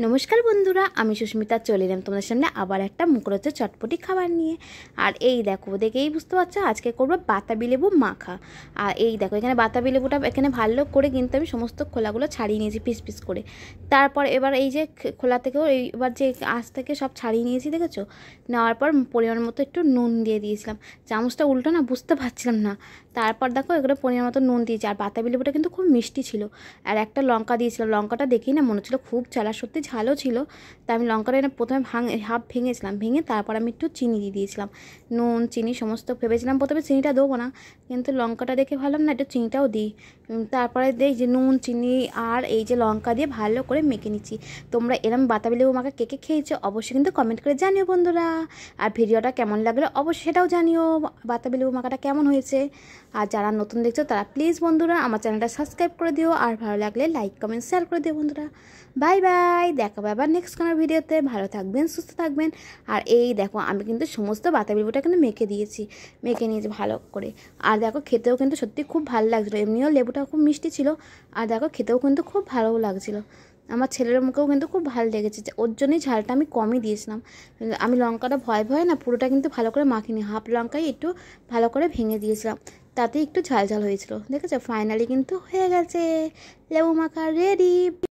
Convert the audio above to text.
নমস্কার বন্ধুরা, আমি সুস্মিতা চলে এলাম তোমাদের সামনে আবার একটা মুখরোচক চটপটি খাবার নিয়ে। আর এই দেখো, দেখেই বুঝতে পারছো আজকে করবো বাতাবি লেবু মাখা। আর এই দেখো, এখানে বাতাবি লেবুটা এখানে ভালো করে কিন্তু আমি সমস্ত খোলাগুলো ছাড়িয়ে নিয়েছি পিস পিস করে। তারপর এবার এই যে খোলা থেকেও এবার যে আঁশ থেকে সব ছাড়িয়ে নিয়েছি, দেখেছো? নেওয়ার পর পরিমাণ মতো একটু নুন দিয়ে দিয়েছিলাম। চামচটা উল্টো না বুঝতে পারছিলাম না। তারপর দেখো এগুলো পরিমাণ মতো নুন দিয়েছি। আর বাতাবি লেবুটা কিন্তু খুব মিষ্টি ছিল। আর একটা লঙ্কা দিয়েছিলাম, লঙ্কাটা দেখেই না মনে হচ্ছিলো খুব ঝাল, সত্যি ঝালও ছিল। তা আমি লঙ্কাটা না প্রথমে হাফ ভেঙেছিলাম, ভেঙে তারপর আমি একটু চিনি দিয়ে দিয়েছিলাম। নুন চিনি সমস্ত ভেবেছিলাম প্রথমে চিনিটা দেবো না, কিন্তু লঙ্কাটা দেখে ভাবলাম না একটু চিনিটাও দিই। তারপরে দেই যে নুন চিনি আর এই যে লঙ্কা দিয়ে ভালো করে মেখে নিচ্ছি। তোমরা এরম বাতাবি লেবু মাখা কে কে খেয়েছো অবশ্যই কিন্তু কমেন্ট করে জানিও বন্ধুরা। আর ভিডিওটা কেমন লাগলো অবশ্যই সেটাও জানিও, বাতাবি লেবু মাখাটা কেমন হয়েছে। আর যারা নতুন দেখছো তারা প্লিজ বন্ধুরা আমার চ্যানেলটা সাবস্ক্রাইব করে দিও, আর ভালো লাগলে লাইক কমেন্ট শেয়ার করে দিও বন্ধুরা। বাই বাই, দেখাবো আবার নেক্সট কোনো ভিডিওতে। ভালো থাকবেন, সুস্থ থাকবেন। আর এই দেখো আমি কিন্তু সমস্ত বাতাবি লেবুটা কিন্তু মেখে নিয়েছি ভালো করে। আর দেখো খেতেও কিন্তু সত্যি খুব ভালো লাগছিলো, এমনিও লেবুটা খুব মিষ্টি ছিল। আর দেখো খেতেও কিন্তু খুব ভালোও লাগছিলো। আমার ছেলের মুখেও কিন্তু খুব ভালো লেগেছে, ওর জন্যই ঝালটা আমি কমই দিয়েছিলাম। আমি লঙ্কাটা ভয় ভয় না পুরোটা কিন্তু ভালো করে মাখিনি, হাফ লঙ্কাই একটু ভালো করে ভেঙে দিয়েছিলাম, তাতে একটু ঝাল ঝাল হয়েছিল। দেখেছো ফাইনালি কিন্তু হয়ে গেছে, লেবু মাখা রেডি।